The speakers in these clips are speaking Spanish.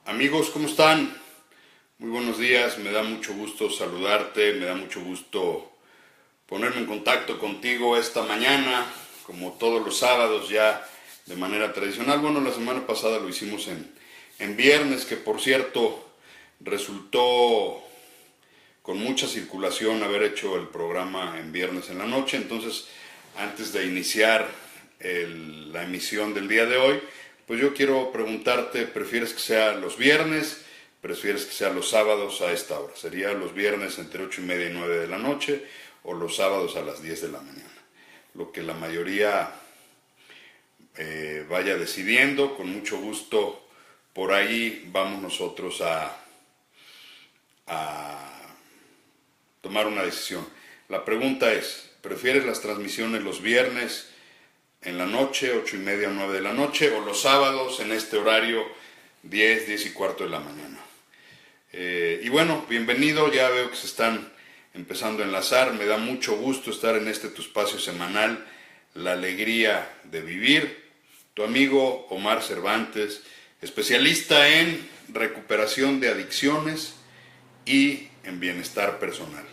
Amigos, ¿cómo están? Muy buenos días, me da mucho gusto saludarte, me da mucho gusto ponerme en contacto contigo esta mañana, como todos los sábados ya de manera tradicional. Bueno, la semana pasada lo hicimos en viernes, que por cierto resultó con mucha circulación haber hecho el programa en viernes en la noche. Entonces, antes de iniciar la emisión del día de hoy, pues yo quiero preguntarte, ¿prefieres que sea los viernes? ¿Prefieres que sea los sábados a esta hora? ¿Sería los viernes entre 8:30 y 9 de la noche o los sábados a las 10 de la mañana? Lo que la mayoría vaya decidiendo, con mucho gusto, por ahí vamos nosotros a tomar una decisión. La pregunta es, ¿prefieres las transmisiones los viernes en la noche, 8:30 o 9 de la noche, o los sábados en este horario, 10 y cuarto de la mañana? Y bueno, bienvenido, ya veo que se están empezando a enlazar, me da mucho gusto estar en este tu espacio semanal, La Alegría de Vivir. Tu amigo Omar Cervantes, especialista en recuperación de adicciones y en bienestar personal.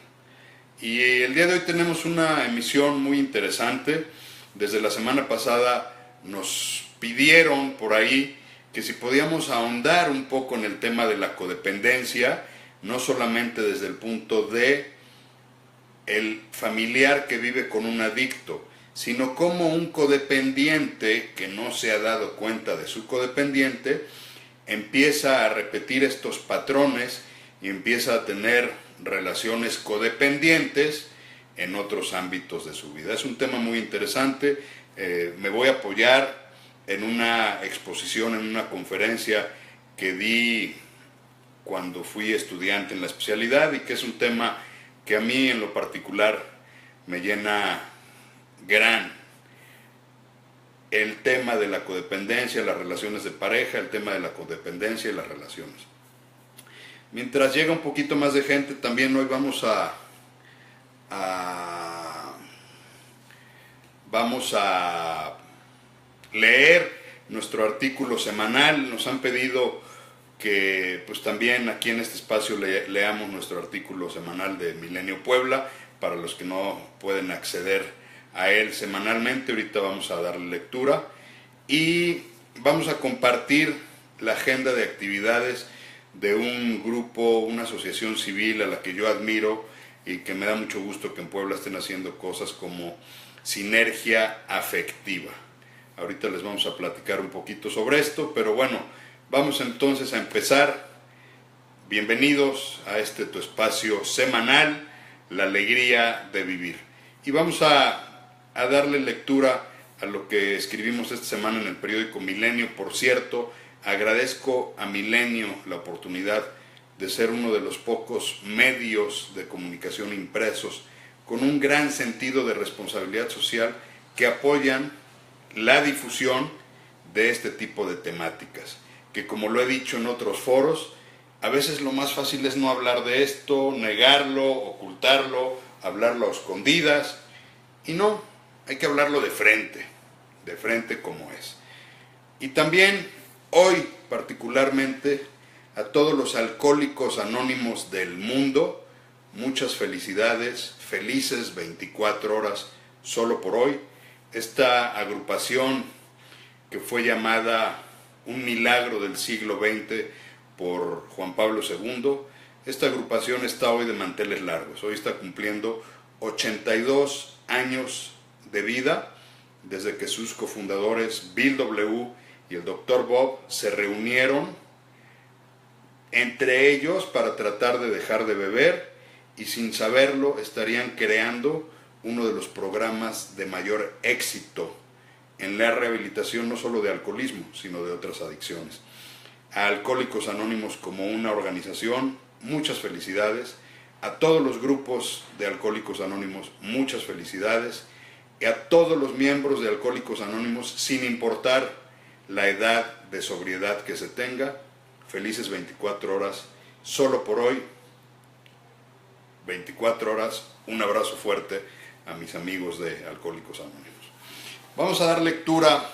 Y el día de hoy tenemos una emisión muy interesante. Desde la semana pasada nos pidieron por ahí que si podíamos ahondar un poco en el tema de la codependencia, no solamente desde el punto de el familiar que vive con un adicto, sino como un codependiente que no se ha dado cuenta de su codependiente empieza a repetir estos patrones y empieza a tener relaciones codependientes en otros ámbitos de su vida. Es un tema muy interesante. Me voy a apoyar en una exposición, en una conferencia que di cuando fui estudiante en la especialidad, y que es un tema que a mí en lo particular me llena gran. El tema de la codependencia, las relaciones de pareja, el tema de la codependencia y las relaciones. Mientras llega un poquito más de gente, también hoy vamos a leer nuestro artículo semanal. Nos han pedido que pues también aquí en este espacio leamos nuestro artículo semanal de Milenio Puebla, para los que no pueden acceder a él semanalmente. Ahorita vamos a darle lectura y vamos a compartir la agenda de actividades de un grupo, una asociación civil a la que yo admiro y que me da mucho gusto que en Puebla estén haciendo cosas como Sinergia Afectiva. Ahorita les vamos a platicar un poquito sobre esto, pero bueno, vamos entonces a empezar. Bienvenidos a este tu espacio semanal, La Alegría de Vivir. Y vamos a darle lectura a lo que escribimos esta semana en el periódico Milenio. Por cierto, agradezco a Milenio la oportunidad de ser uno de los pocos medios de comunicación impresos con un gran sentido de responsabilidad social que apoyan la difusión de este tipo de temáticas, que, como lo he dicho en otros foros, a veces lo más fácil es no hablar de esto, negarlo, ocultarlo, hablarlo a escondidas, y no, hay que hablarlo de frente como es. Y también hoy particularmente a todos los alcohólicos anónimos del mundo, muchas felicidades, felices 24 horas solo por hoy. Esta agrupación que fue llamada un milagro del siglo XX por Juan Pablo II, esta agrupación está hoy de manteles largos. Hoy está cumpliendo 82 años de vida desde que sus cofundadores Bill W. y el Dr. Bob se reunieron entre ellos para tratar de dejar de beber, y sin saberlo estarían creando uno de los programas de mayor éxito en la rehabilitación no solo de alcoholismo, sino de otras adicciones. A Alcohólicos Anónimos como una organización, muchas felicidades. A todos los grupos de Alcohólicos Anónimos, muchas felicidades. Y a todos los miembros de Alcohólicos Anónimos, sin importar la edad de sobriedad que se tenga, felices 24 horas solo por hoy. 24 horas, un abrazo fuerte a mis amigos de Alcohólicos Anónimos. Vamos a dar lectura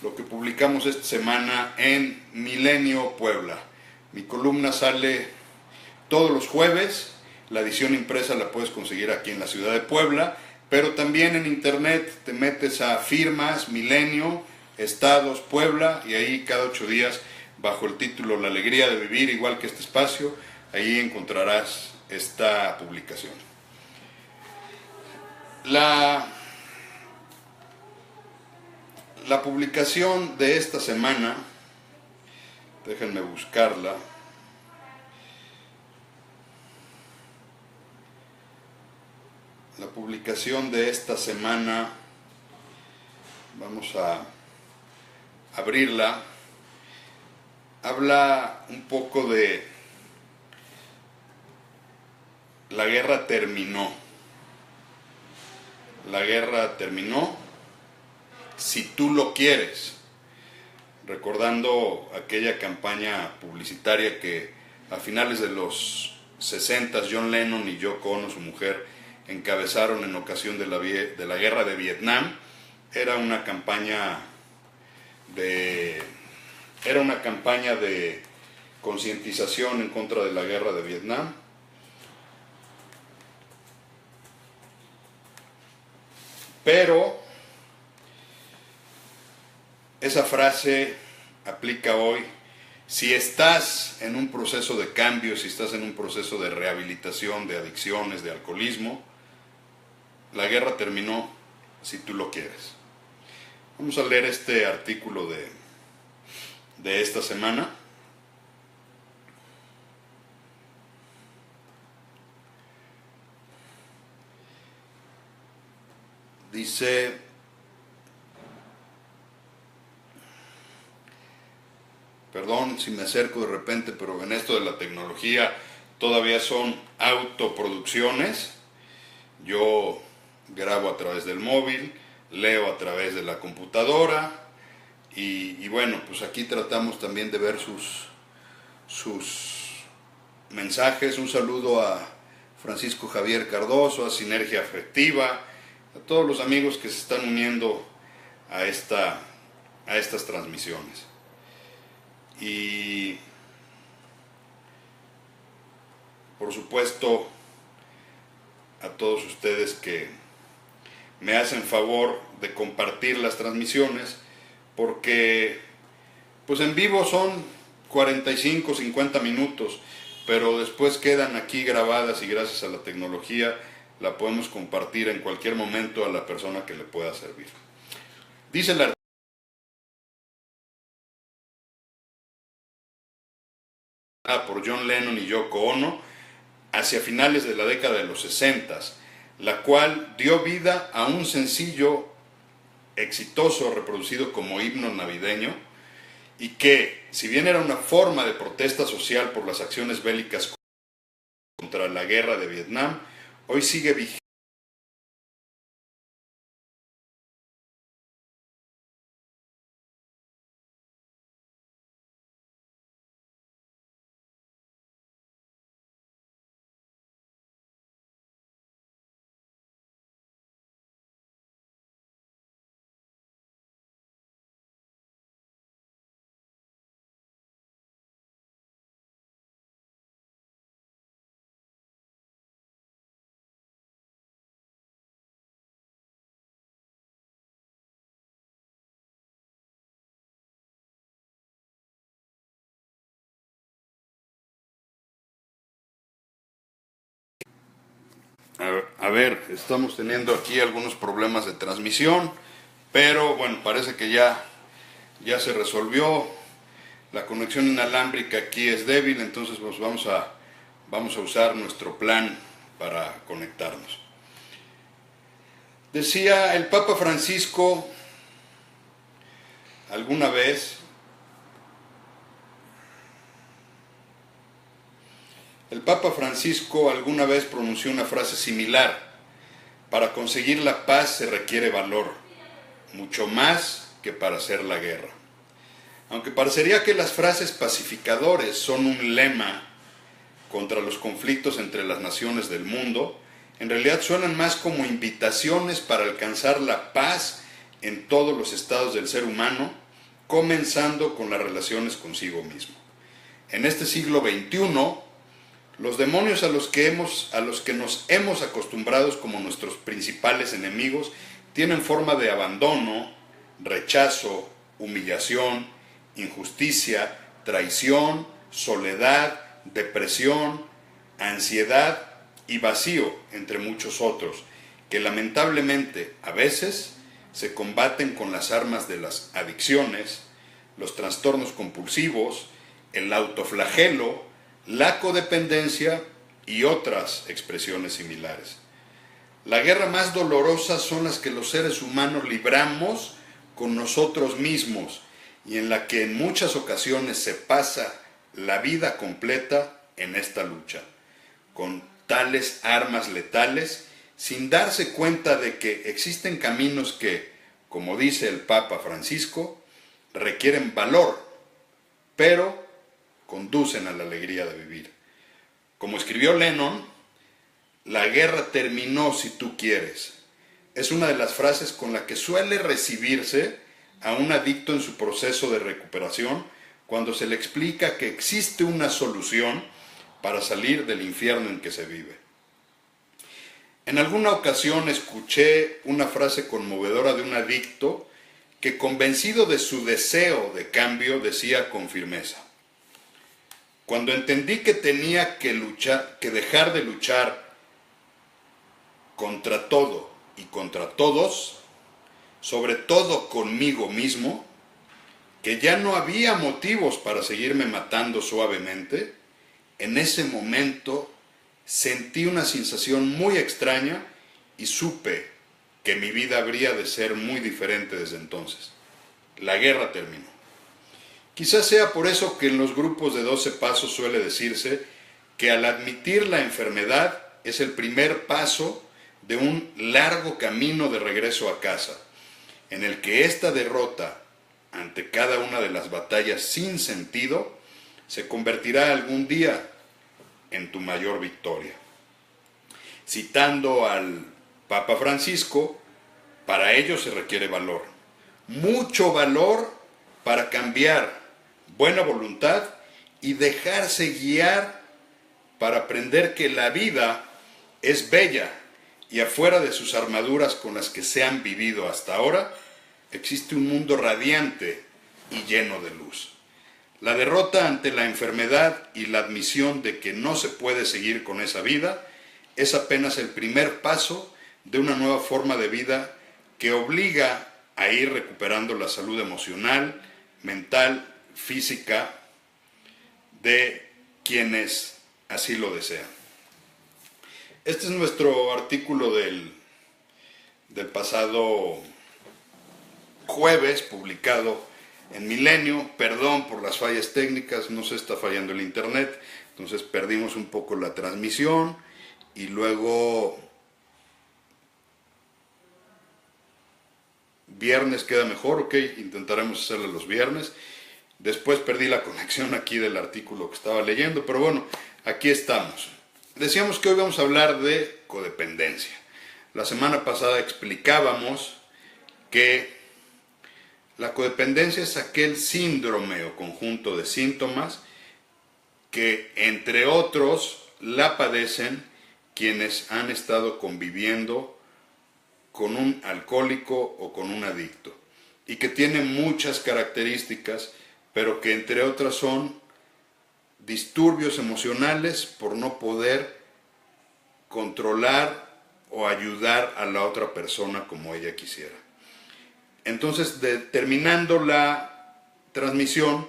lo que publicamos esta semana en Milenio Puebla. Mi columna sale todos los jueves, la edición impresa la puedes conseguir aquí en la ciudad de Puebla, pero también en internet te metes a Firmas, Milenio, Estados, Puebla, y ahí cada 8 días, bajo el título La alegría de vivir, igual que este espacio, ahí encontrarás esta publicación. La publicación de esta semana, déjenme buscarla. La publicación de esta semana, vamos a abrirla, habla un poco de la guerra terminó. La guerra terminó si tú lo quieres. Recordando aquella campaña publicitaria que a finales de los 60 John Lennon y Yoko Ono, su mujer, encabezaron en ocasión de la guerra de Vietnam. Era una campaña de concientización en contra de la guerra de Vietnam. Pero esa frase aplica hoy. Si estás en un proceso de cambio, si estás en un proceso de rehabilitación de adicciones, de alcoholismo, la guerra terminó si tú lo quieres. Vamos a leer este artículo de esta semana. Dice: perdón si me acerco de repente, pero en esto de la tecnología todavía son autoproducciones. Yo grabo a través del móvil, leo a través de la computadora y bueno, pues aquí tratamos también de ver sus mensajes. Un saludo a Francisco Javier Cardoso, a Sinergia Afectiva, a todos los amigos que se están uniendo a estas transmisiones. Y por supuesto a todos ustedes que me hacen favor de compartir las transmisiones, porque pues en vivo son 45, 50 minutos, pero después quedan aquí grabadas y gracias a la tecnología la podemos compartir en cualquier momento a la persona que le pueda servir. Dice la por John Lennon y Yoko Ono hacia finales de la década de los 60, la cual dio vida a un sencillo exitoso reproducido como himno navideño, y que, si bien era una forma de protesta social por las acciones bélicas contra la guerra de Vietnam, hoy sigue vigente. A ver, estamos teniendo aquí algunos problemas de transmisión, pero bueno, parece que ya se resolvió. La conexión inalámbrica aquí es débil, entonces pues vamos a usar nuestro plan para conectarnos. Decía el Papa Francisco alguna vez: pronunció una frase similar: para conseguir la paz se requiere valor, mucho más que para hacer la guerra. Aunque parecería que las frases pacificadores son un lema contra los conflictos entre las naciones del mundo, en realidad suenan más como invitaciones para alcanzar la paz en todos los estados del ser humano comenzando con las relaciones consigo mismo. En este siglo XXI, los demonios a los que nos hemos acostumbrado como nuestros principales enemigos tienen forma de abandono, rechazo, humillación, injusticia, traición, soledad, depresión, ansiedad y vacío, entre muchos otros, que lamentablemente a veces se combaten con las armas de las adicciones, los trastornos compulsivos, el autoflagelo, la codependencia y otras expresiones similares. La guerra más dolorosa son las que los seres humanos libramos con nosotros mismos y en la que en muchas ocasiones se pasa la vida completa en esta lucha, con tales armas letales, sin darse cuenta de que existen caminos que, como dice el Papa Francisco, requieren valor, pero conducen a la alegría de vivir. Como escribió Lennon, la guerra terminó si tú quieres. Es una de las frases con la que suele recibirse a un adicto en su proceso de recuperación cuando se le explica que existe una solución para salir del infierno en que se vive. En alguna ocasión escuché una frase conmovedora de un adicto que, convencido de su deseo de cambio, decía con firmeza: cuando entendí que tenía que dejar de luchar contra todo y contra todos, sobre todo conmigo mismo, que ya no había motivos para seguirme matando suavemente, en ese momento sentí una sensación muy extraña y supe que mi vida habría de ser muy diferente desde entonces. La guerra terminó. Quizás sea por eso que en los grupos de 12 pasos suele decirse que al admitir la enfermedad es el primer paso de un largo camino de regreso a casa, en el que esta derrota ante cada una de las batallas sin sentido se convertirá algún día en tu mayor victoria. Citando al Papa Francisco, para ello se requiere valor, mucho valor para cambiar, buena voluntad y dejarse guiar para aprender que la vida es bella y afuera de sus armaduras con las que se han vivido hasta ahora, existe un mundo radiante y lleno de luz. La derrota ante la enfermedad y la admisión de que no se puede seguir con esa vida es apenas el primer paso de una nueva forma de vida que obliga a ir recuperando la salud emocional, mental, física de quienes así lo desean. Este es nuestro artículo del pasado jueves, publicado en Milenio. Perdón por las fallas técnicas, no se está fallando el internet, entonces perdimos un poco la transmisión y luego viernes queda mejor, ok, intentaremos hacerlo los viernes. Después perdí la conexión aquí del artículo que estaba leyendo, pero bueno, aquí estamos. Decíamos que hoy vamos a hablar de codependencia. La semana pasada explicábamos que la codependencia es aquel síndrome o conjunto de síntomas que, entre otros, la padecen quienes han estado conviviendo con un alcohólico o con un adicto y que tienen muchas características, pero que entre otras son disturbios emocionales por no poder controlar o ayudar a la otra persona como ella quisiera. Entonces, terminando la transmisión,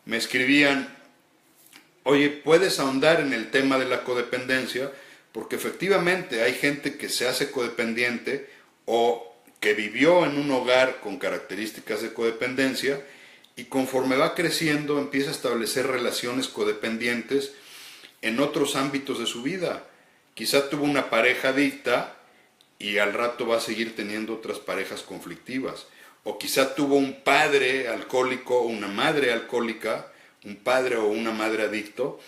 me escribían: oye, ¿puedes ahondar en el tema de la codependencia? Porque efectivamente hay gente que se hace codependiente o que vivió en un hogar con características de codependencia y conforme va creciendo empieza a establecer relaciones codependientes en otros ámbitos de su vida. Quizá tuvo una pareja adicta y al rato va a seguir teniendo otras parejas conflictivas. O quizá tuvo un padre alcohólico o una madre alcohólica, un padre o una madre adicto,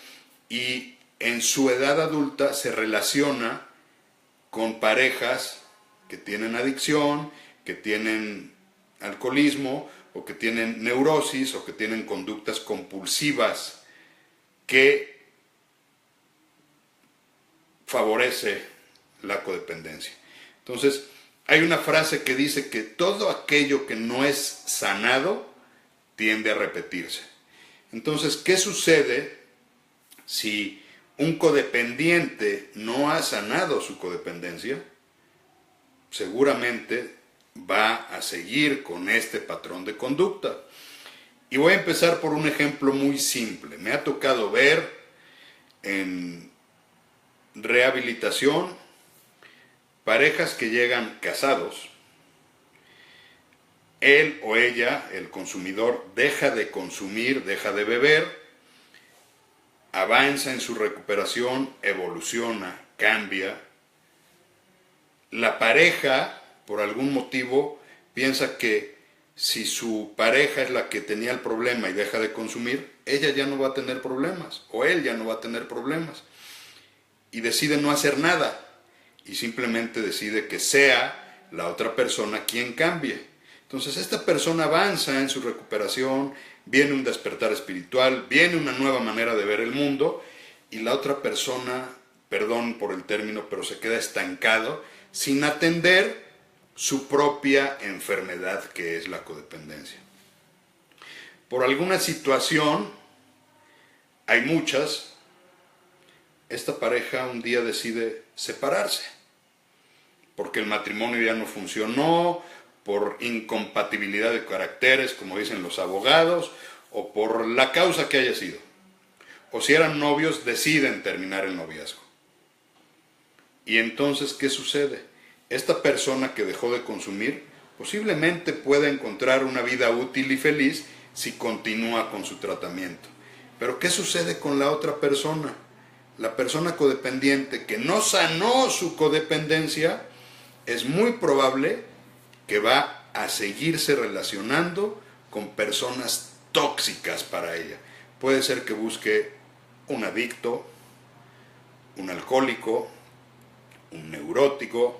y en su edad adulta se relaciona con parejas que tienen adicción, que tienen alcoholismo, o que tienen neurosis o que tienen conductas compulsivas que favorece la codependencia. Entonces, hay una frase que dice que todo aquello que no es sanado tiende a repetirse. Entonces, ¿qué sucede si un codependiente no ha sanado su codependencia? Seguramente va a seguir con este patrón de conducta. Y voy a empezar por un ejemplo muy simple. Me ha tocado ver en rehabilitación parejas que llegan casados, él o ella, el consumidor, deja de consumir, deja de beber, avanza en su recuperación, evoluciona, cambia. La pareja, por algún motivo, piensa que si su pareja es la que tenía el problema y deja de consumir, ella ya no va a tener problemas, o él ya no va a tener problemas. Y decide no hacer nada, y simplemente decide que sea la otra persona quien cambie. Entonces esta persona avanza en su recuperación, viene un despertar espiritual, viene una nueva manera de ver el mundo, y la otra persona, perdón por el término, pero se queda estancado sin atender su propia enfermedad, que es la codependencia. Por alguna situación, hay muchas, esta pareja un día decide separarse, porque el matrimonio ya no funcionó, por incompatibilidad de caracteres, como dicen los abogados, o por la causa que haya sido. O si eran novios, deciden terminar el noviazgo. Y entonces, ¿qué sucede? Esta persona que dejó de consumir posiblemente pueda encontrar una vida útil y feliz si continúa con su tratamiento. Pero ¿qué sucede con la otra persona? La persona codependiente que no sanó su codependencia, es muy probable que va a seguirse relacionando con personas tóxicas para ella. Puede ser que busque un adicto, un alcohólico, un neurótico,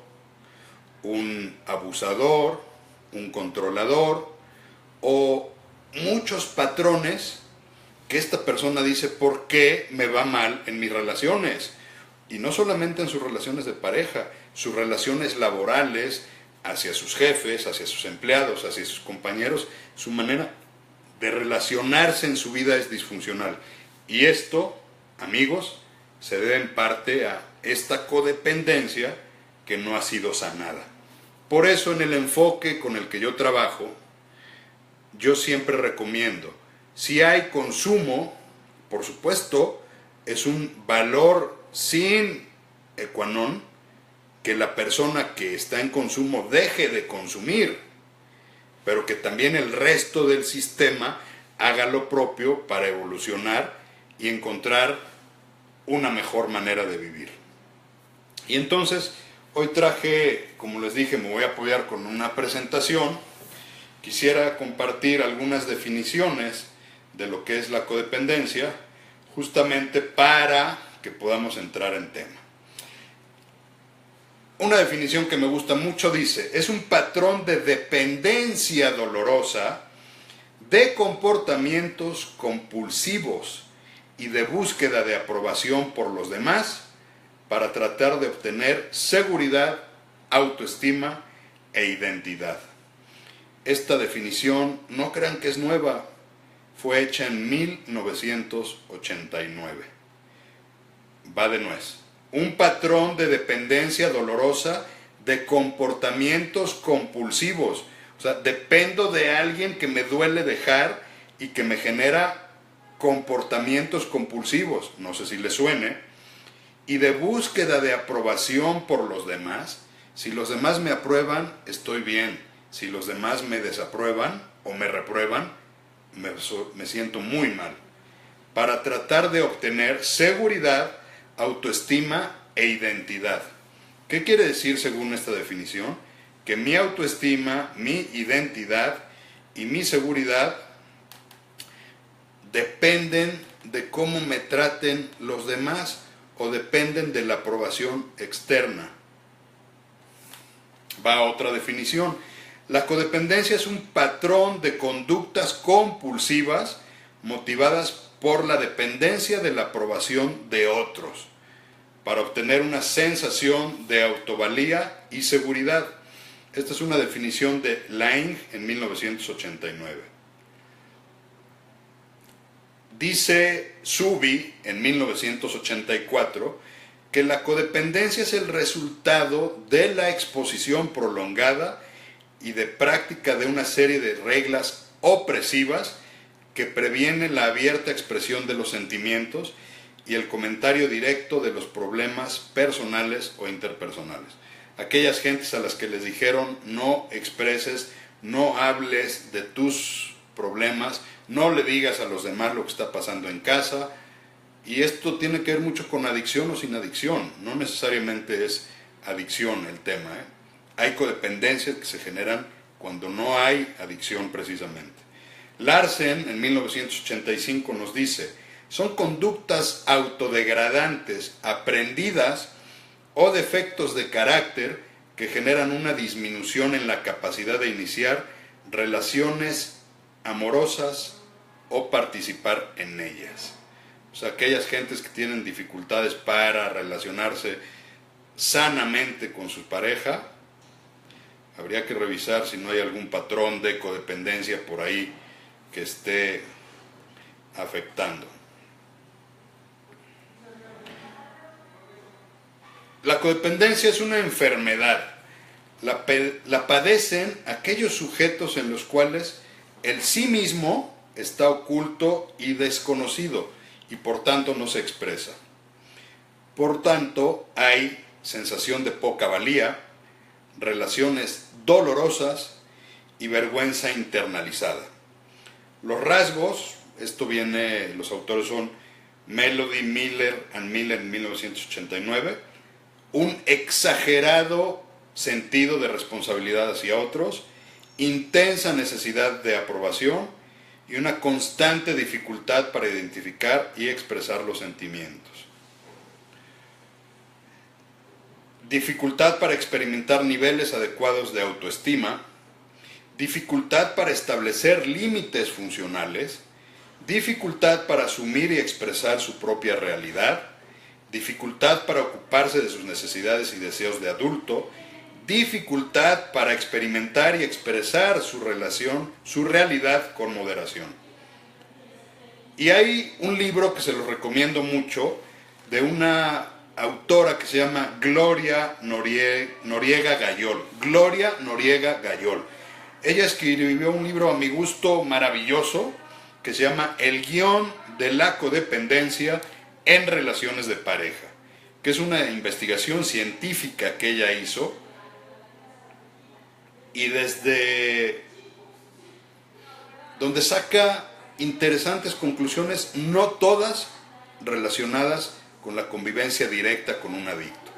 un abusador, un controlador, o muchos patrones que esta persona dice: ¿por qué me va mal en mis relaciones? Y no solamente en sus relaciones de pareja, sus relaciones laborales, hacia sus jefes, hacia sus empleados, hacia sus compañeros, su manera de relacionarse en su vida es disfuncional. Y esto, amigos, se debe en parte a esta codependencia que no ha sido sanada. Por eso, en el enfoque con el que yo trabajo, yo siempre recomiendo, si hay consumo, por supuesto, es un valor sin qua non que la persona que está en consumo deje de consumir, pero que también el resto del sistema haga lo propio para evolucionar y encontrar una mejor manera de vivir. Y entonces, hoy traje, como les dije, me voy a apoyar con una presentación. Quisiera compartir algunas definiciones de lo que es la codependencia, justamente para que podamos entrar en tema. Una definición que me gusta mucho dice: es un patrón de dependencia dolorosa, de comportamientos compulsivos y de búsqueda de aprobación por los demás para tratar de obtener seguridad, autoestima e identidad. Esta definición, no crean que es nueva, fue hecha en 1989. Va de nuez. Un patrón de dependencia dolorosa de comportamientos compulsivos. O sea, dependo de alguien que me duele dejar y que me genera comportamientos compulsivos. No sé si les suene. Y de búsqueda de aprobación por los demás. Si los demás me aprueban, estoy bien. Si los demás me desaprueban o me reprueban, me siento muy mal. Para tratar de obtener seguridad, autoestima e identidad. ¿Qué quiere decir según esta definición? Que mi autoestima, mi identidad y mi seguridad dependen de cómo me traten los demás o dependen de la aprobación externa. Va a otra definición. La codependencia es un patrón de conductas compulsivas motivadas por la dependencia de la aprobación de otros para obtener una sensación de autovalía y seguridad. Esta es una definición de Lange en 1989. Dice Zuby en 1984 que la codependencia es el resultado de la exposición prolongada y de práctica de una serie de reglas opresivas que previenen la abierta expresión de los sentimientos y el comentario directo de los problemas personales o interpersonales. Aquellas gentes a las que les dijeron no expreses, no hables de tus problemas, no le digas a los demás lo que está pasando en casa. Y esto tiene que ver mucho con adicción o sin adicción, no necesariamente es adicción el tema, ¿eh? Hay codependencias que se generan cuando no hay adicción precisamente. Larsen en 1985 nos dice, son conductas autodegradantes aprendidas o defectos de carácter que generan una disminución en la capacidad de iniciar relaciones amorosas o participar en ellas. O sea, aquellas gentes que tienen dificultades para relacionarse sanamente con su pareja, habría que revisar si no hay algún patrón de codependencia por ahí que esté afectando. La codependencia es una enfermedad. La padecen aquellos sujetos en los cuales el sí mismo está oculto y desconocido y por tanto no se expresa. Por tanto, hay sensación de poca valía, relaciones dolorosas y vergüenza internalizada. Los rasgos, los autores son Melody, Miller and Miller en 1989, un exagerado sentido de responsabilidad hacia otros, intensa necesidad de aprobación y una constante dificultad para identificar y expresar los sentimientos. Dificultad para experimentar niveles adecuados de autoestima, dificultad para establecer límites funcionales, dificultad para asumir y expresar su propia realidad, dificultad para ocuparse de sus necesidades y deseos de adulto, dificultad para experimentar y expresar su realidad con moderación. Y hay un libro que se lo recomiendo mucho, de una autora que se llama Gloria Noriega Gayol. Gloria Noriega Gayol. Ella escribió un libro a mi gusto maravilloso que se llama El guión de la codependencia en relaciones de pareja, que es una investigación científica que ella hizo y desde donde saca interesantes conclusiones, no todas relacionadas con la convivencia directa con un adicto.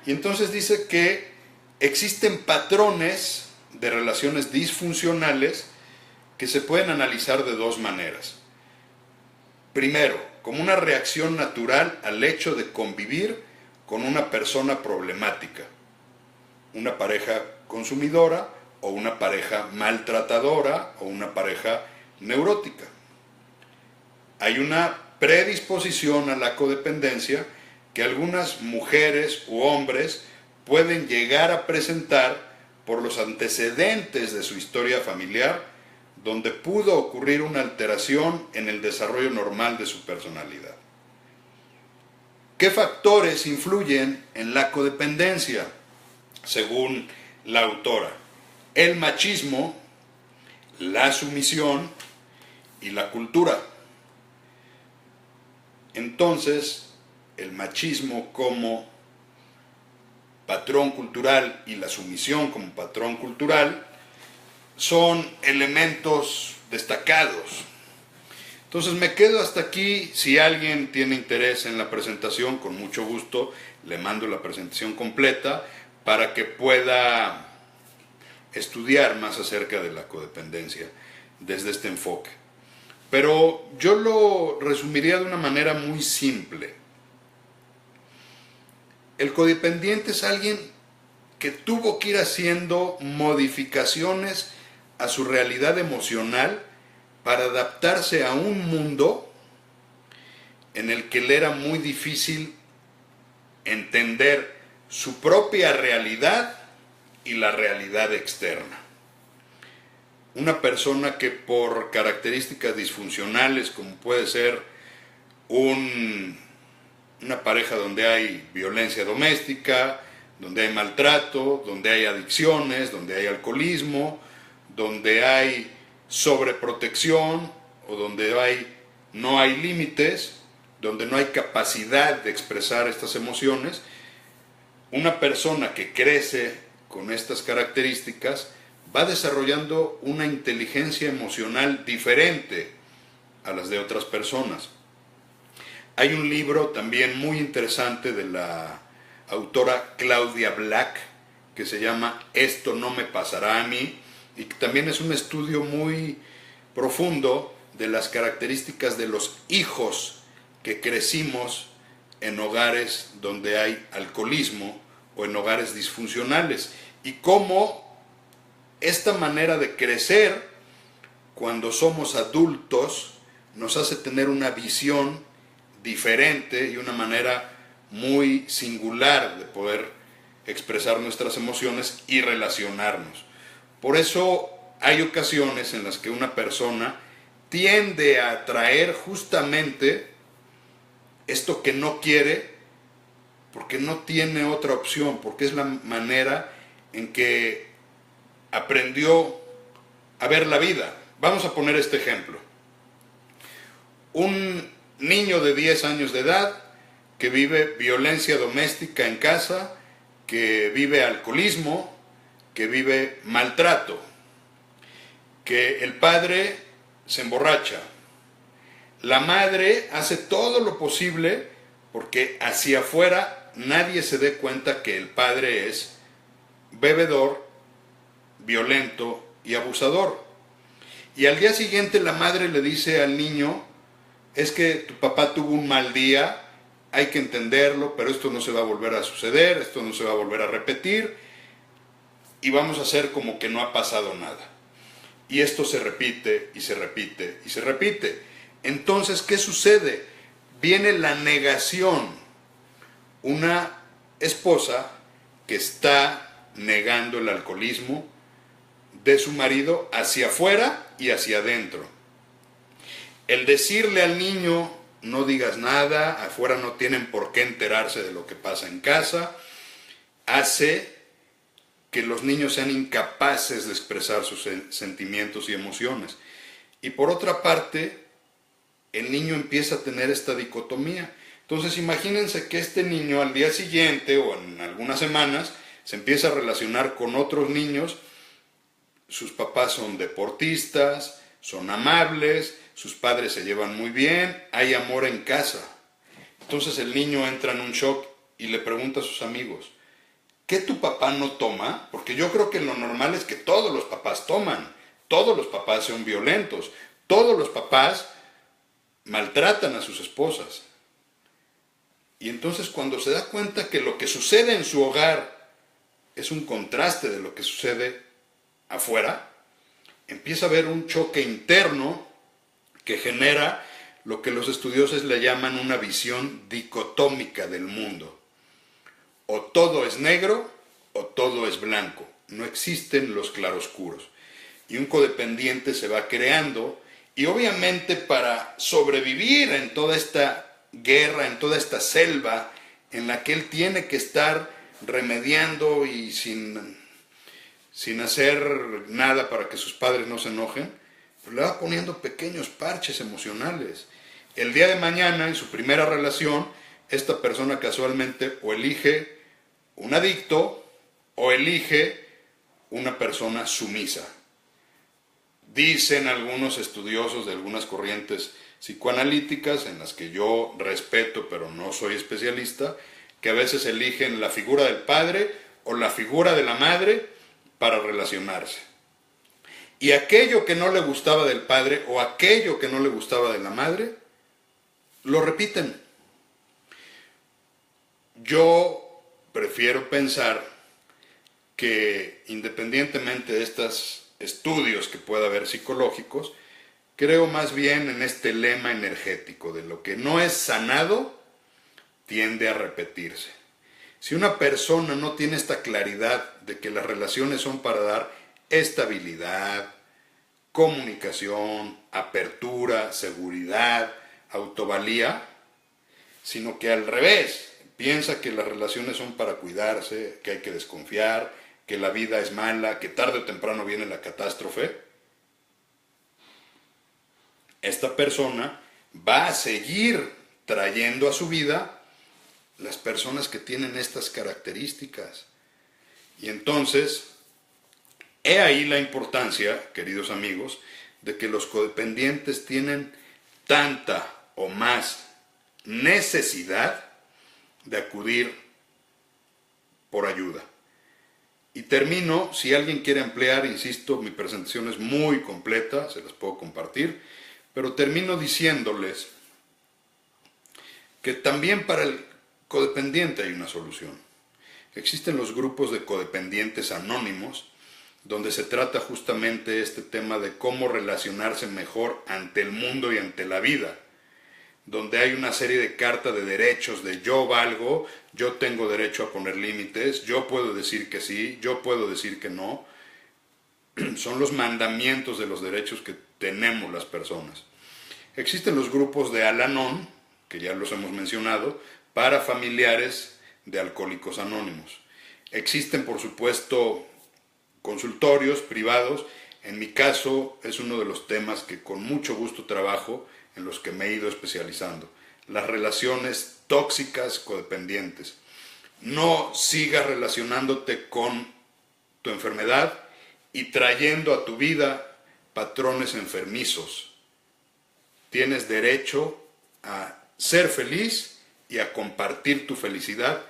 Y entonces dice que existen patrones de relaciones disfuncionales que se pueden analizar de dos maneras. Primero, como una reacción natural al hecho de convivir con una persona problemática, una pareja consumidora o una pareja maltratadora o una pareja neurótica. Hay una predisposición a la codependencia que algunas mujeres u hombres pueden llegar a presentar por los antecedentes de su historia familiar, donde pudo ocurrir una alteración en el desarrollo normal de su personalidad. ¿Qué factores influyen en la codependencia? Según la autora, el machismo, la sumisión y la cultura. Entonces, el machismo como patrón cultural y la sumisión como patrón cultural son elementos destacados. Entonces me quedo hasta aquí. Si alguien tiene interés en la presentación, con mucho gusto le mando la presentación completa para que pueda estudiar más acerca de la codependencia desde este enfoque. Pero yo lo resumiría de una manera muy simple. El codependiente es alguien que tuvo que ir haciendo modificaciones a su realidad emocional para adaptarse a un mundo en el que le era muy difícil entender su propia realidad y la realidad externa. Una persona que por características disfuncionales, como puede ser una pareja donde hay violencia doméstica, donde hay maltrato, donde hay adicciones, donde hay alcoholismo, donde hay sobreprotección o donde no hay límites, donde no hay capacidad de expresar estas emociones, una persona que crece con estas características va desarrollando una inteligencia emocional diferente a las de otras personas. Hay un libro también muy interesante de la autora Claudia Black que se llama Esto no me pasará a mí, y que también es un estudio muy profundo de las características de los hijos que crecimos en hogares donde hay alcoholismo o en hogares disfuncionales, y cómo esta manera de crecer cuando somos adultos nos hace tener una visión diferente y una manera muy singular de poder expresar nuestras emociones y relacionarnos. Por eso hay ocasiones en las que una persona tiende a atraer justamente esto que no quiere, porque no tiene otra opción, porque es la manera en que aprendió a ver la vida. Vamos a poner este ejemplo. Un niño de 10 años de edad que vive violencia doméstica en casa, que vive alcoholismo, que vive maltrato, que el padre se emborracha, la madre hace todo lo posible porque hacia afuera nadie se dé cuenta que el padre es bebedor, violento y abusador. Y al día siguiente la madre le dice al niño: es que tu papá tuvo un mal día, hay que entenderlo, pero esto no se va a volver a suceder, esto no se va a volver a repetir, y vamos a hacer como que no ha pasado nada. Y esto se repite y se repite y se repite. Entonces, ¿qué sucede? Viene la negación. Una esposa que está negando el alcoholismo de su marido hacia afuera y hacia adentro. El decirle al niño: no digas nada, afuera no tienen por qué enterarse de lo que pasa en casa, hace que los niños sean incapaces de expresar sus sentimientos y emociones. Y por otra parte, el niño empieza a tener esta dicotomía. Entonces imagínense que este niño al día siguiente o en algunas semanas se empieza a relacionar con otros niños. Sus papás son deportistas, son amables, sus padres se llevan muy bien, hay amor en casa. Entonces el niño entra en un shock y le pregunta a sus amigos: ¿qué tu papá no toma? Porque yo creo que lo normal es que todos los papás toman, todos los papás son violentos, todos los papás maltratan a sus esposas. Y entonces cuando se da cuenta que lo que sucede en su hogar es un contraste de lo que sucede afuera, empieza a haber un choque interno que genera lo que los estudiosos le llaman una visión dicotómica del mundo. O todo es negro o todo es blanco. No existen los claroscuros. Y un codependiente se va creando, y obviamente para sobrevivir en toda esta guerra, en toda esta selva en la que él tiene que estar remediando y sin hacer nada para que sus padres no se enojen, pues le va poniendo pequeños parches emocionales. El día de mañana, en su primera relación, esta persona casualmente o elige un adicto o elige una persona sumisa. Dicen algunos estudiosos de algunas corrientes psicoanalíticas, en las que yo respeto pero no soy especialista, que a veces eligen la figura del padre o la figura de la madre para relacionarse. Y aquello que no le gustaba del padre o aquello que no le gustaba de la madre, lo repiten. Yo prefiero pensar que independientemente de estos estudios que pueda haber psicológicos, creo más bien en este lema energético de lo que no es sanado tiende a repetirse. Si una persona no tiene esta claridad de que las relaciones son para dar estabilidad, comunicación, apertura, seguridad, autovalía, sino que al revés, piensa que las relaciones son para cuidarse, que hay que desconfiar, que la vida es mala, que tarde o temprano viene la catástrofe, esta persona va a seguir trayendo a su vida las personas que tienen estas características. Y entonces, he ahí la importancia, queridos amigos, de que los codependientes tienen tanta o más necesidad de acudir por ayuda. Y termino, si alguien quiere ampliar, insisto, mi presentación es muy completa, se las puedo compartir, pero termino diciéndoles que también para el codependiente hay una solución. Existen los grupos de codependientes anónimos, donde se trata justamente este tema de cómo relacionarse mejor ante el mundo y ante la vida, donde hay una serie de cartas de derechos de yo valgo, yo tengo derecho a poner límites, yo puedo decir que sí, yo puedo decir que no. Son los mandamientos de los derechos que tenemos las personas. Existen los grupos de Al-Anon, que ya los hemos mencionado, para familiares de alcohólicos anónimos. Existen, por supuesto, consultorios privados. En mi caso es uno de los temas que con mucho gusto trabajo, en los que me he ido especializando. Las relaciones tóxicas codependientes. No sigas relacionándote con tu enfermedad y trayendo a tu vida patrones enfermizos. Tienes derecho a ser feliz y a compartir tu felicidad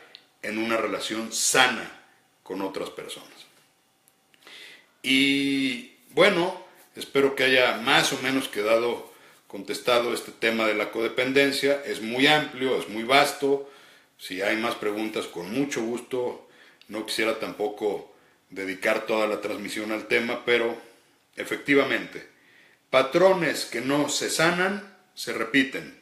en una relación sana con otras personas. Y bueno, espero que haya más o menos quedado contestado este tema de la codependencia. Es muy amplio, es muy vasto. Si hay más preguntas, con mucho gusto. No quisiera tampoco dedicar toda la transmisión al tema, pero efectivamente, patrones que no se sanan, se repiten.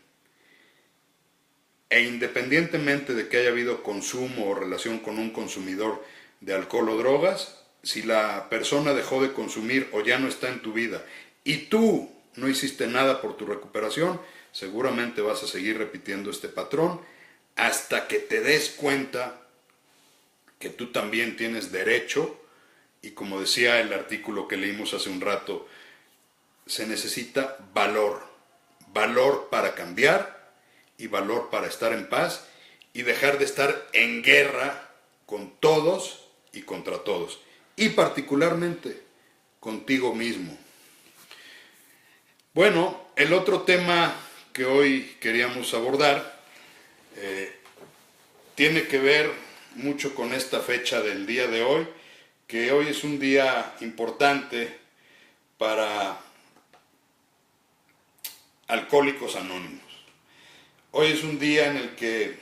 E independientemente de que haya habido consumo o relación con un consumidor de alcohol o drogas, si la persona dejó de consumir o ya no está en tu vida y tú no hiciste nada por tu recuperación, seguramente vas a seguir repitiendo este patrón hasta que te des cuenta que tú también tienes derecho, y como decía el artículo que leímos hace un rato, se necesita valor, valor para cambiar y valor para estar en paz y dejar de estar en guerra con todos y contra todos, y particularmente contigo mismo. Bueno, el otro tema que hoy queríamos abordar tiene que ver mucho con esta fecha del día de hoy, que hoy es un día importante para Alcohólicos Anónimos. Hoy es un día en el que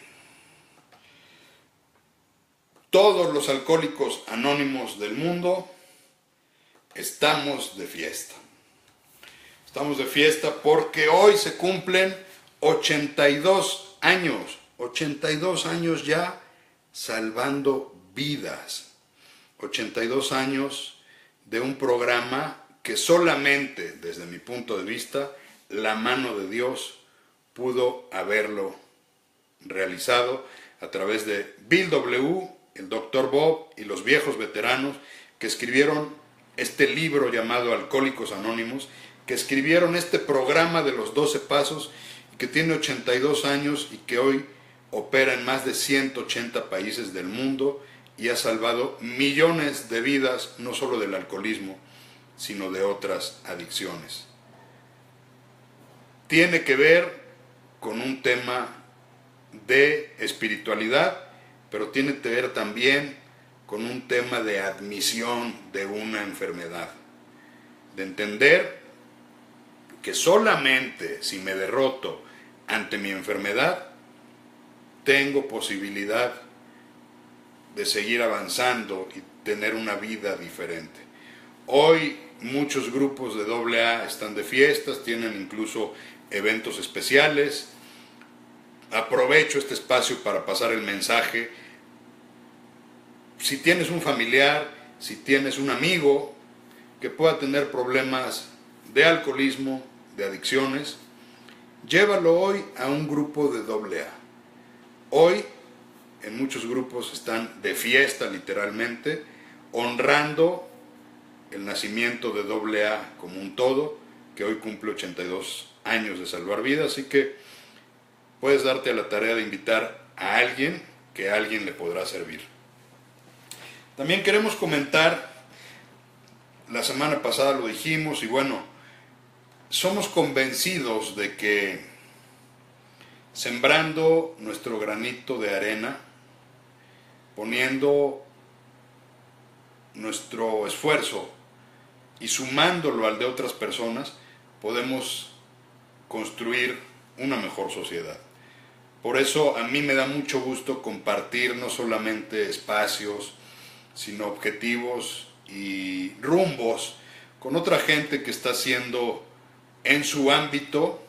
todos los alcohólicos anónimos del mundo estamos de fiesta. Estamos de fiesta porque hoy se cumplen 82 años. 82 años ya salvando vidas. 82 años de un programa que solamente, desde mi punto de vista, la mano de Dios pudo haberlo realizado a través de Bill W., el Dr. Bob y los viejos veteranos que escribieron este libro llamado Alcohólicos Anónimos, que escribieron este programa de los 12 pasos, y que tiene 82 años y que hoy opera en más de 180 países del mundo y ha salvado millones de vidas, no solo del alcoholismo, sino de otras adicciones. Tiene que ver con un tema de espiritualidad, pero tiene que ver también con un tema de admisión de una enfermedad, de entender que solamente si me derroto ante mi enfermedad, tengo posibilidad de seguir avanzando y tener una vida diferente. Hoy muchos grupos de AA están de fiestas, tienen incluso eventos especiales. Aprovecho este espacio para pasar el mensaje. Si tienes un familiar, si tienes un amigo que pueda tener problemas de alcoholismo, de adicciones, llévalo hoy a un grupo de AA. Hoy en muchos grupos están de fiesta literalmente, honrando el nacimiento de AA como un todo, que hoy cumple 82 años de salvar vidas, así que puedes darte a la tarea de invitar a alguien que a alguien le podrá servir. También queremos comentar, la semana pasada lo dijimos, y bueno, somos convencidos de que sembrando nuestro granito de arena, poniendo nuestro esfuerzo y sumándolo al de otras personas, podemos construir una mejor sociedad. Por eso a mí me da mucho gusto compartir no solamente espacios, sino objetivos y rumbos con otra gente que está haciendo en su ámbito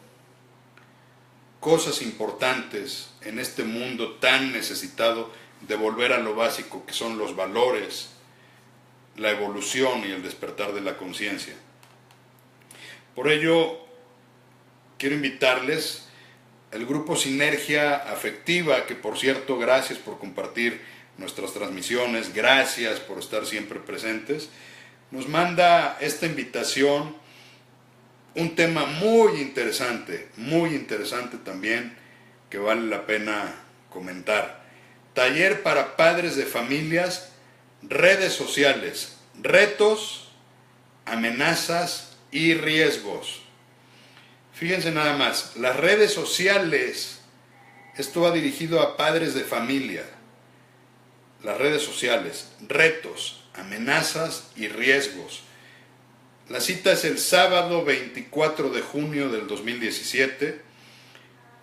cosas importantes en este mundo tan necesitado de volver a lo básico, que son los valores, la evolución y el despertar de la conciencia. Por ello, quiero invitarles al grupo Sinergia Afectiva, que por cierto, gracias por compartir nuestras transmisiones, gracias por estar siempre presentes. Nos manda esta invitación un tema muy interesante también, que vale la pena comentar. Taller para padres de familias, redes sociales, retos, amenazas y riesgos. Fíjense nada más, las redes sociales, esto va dirigido a padres de familia. Las redes sociales, retos, amenazas y riesgos. La cita es el sábado 24 de junio del 2017,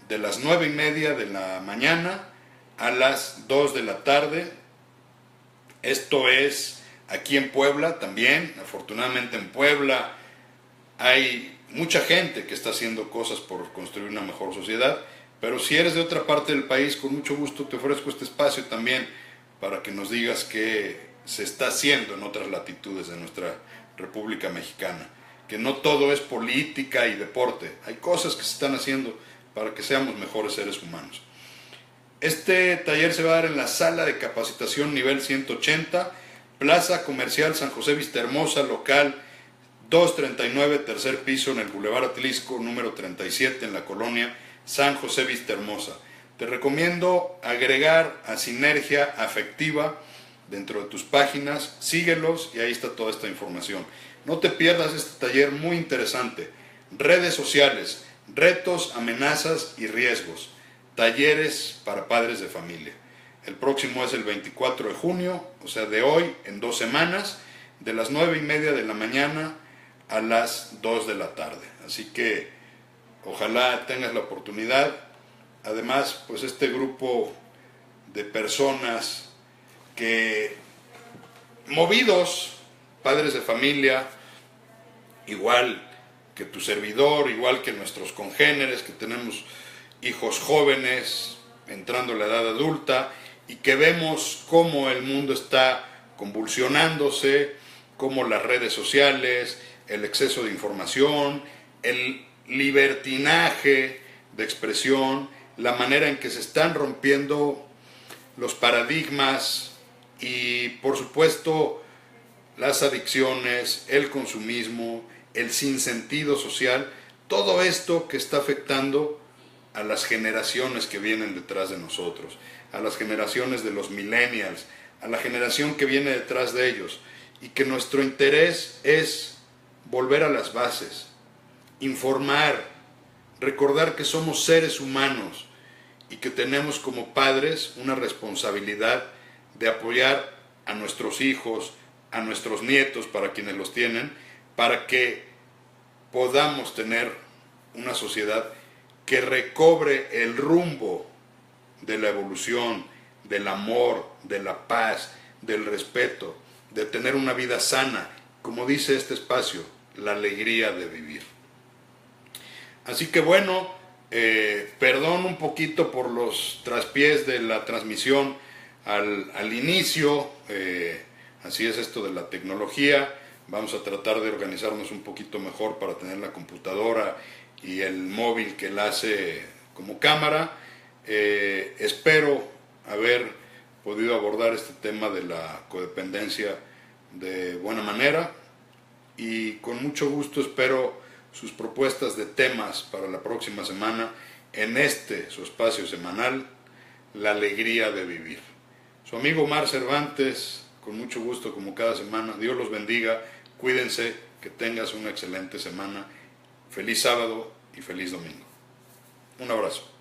de las 9:30 de la mañana a las 2 de la tarde. Esto es aquí en Puebla también. Afortunadamente en Puebla hay mucha gente que está haciendo cosas por construir una mejor sociedad, pero si eres de otra parte del país, con mucho gusto te ofrezco este espacio también para que nos digas qué se está haciendo en otras latitudes de nuestra República Mexicana, que no todo es política y deporte, hay cosas que se están haciendo para que seamos mejores seres humanos. Este taller se va a dar en la sala de capacitación nivel 180, Plaza Comercial San José Vistahermosa, local 239, tercer piso, en el Boulevard Atlisco, número 37, en la colonia San José Vistahermosa. Te recomiendo agregar a Sinergia Afectiva dentro de tus páginas, síguelos y ahí está toda esta información. No te pierdas este taller muy interesante. Redes sociales, retos, amenazas y riesgos. Talleres para padres de familia. El próximo es el 24 de junio, o sea de hoy, en 2 semanas, de las 9:30 de la mañana a las 2 de la tarde. Así que ojalá tengas la oportunidad. Además, pues este grupo de personas que, movidos, padres de familia, igual que tu servidor, igual que nuestros congéneres, que tenemos hijos jóvenes entrando a la edad adulta y que vemos cómo el mundo está convulsionándose, cómo las redes sociales, el exceso de información, el libertinaje de expresión, la manera en que se están rompiendo los paradigmas y, por supuesto, las adicciones, el consumismo, el sinsentido social, todo esto que está afectando a las generaciones que vienen detrás de nosotros, a las generaciones de los millennials, a la generación que viene detrás de ellos, y que nuestro interés es volver a las bases, informar, recordar que somos seres humanos y que tenemos como padres una responsabilidad de apoyar a nuestros hijos, a nuestros nietos, para quienes los tienen, para que podamos tener una sociedad que recobre el rumbo de la evolución, del amor, de la paz, del respeto, de tener una vida sana, como dice este espacio, la alegría de vivir. Así que bueno, perdón un poquito por los traspiés de la transmisión al inicio, así es esto de la tecnología. Vamos a tratar de organizarnos un poquito mejor para tener la computadora y el móvil que la hace como cámara. Espero haber podido abordar este tema de la codependencia de buena manera y con mucho gusto espero sus propuestas de temas para la próxima semana en su espacio semanal, La Alegría de Vivir. Su amigo Omar Cervantes, con mucho gusto como cada semana. Dios los bendiga, cuídense, que tengas una excelente semana. Feliz sábado y feliz domingo. Un abrazo.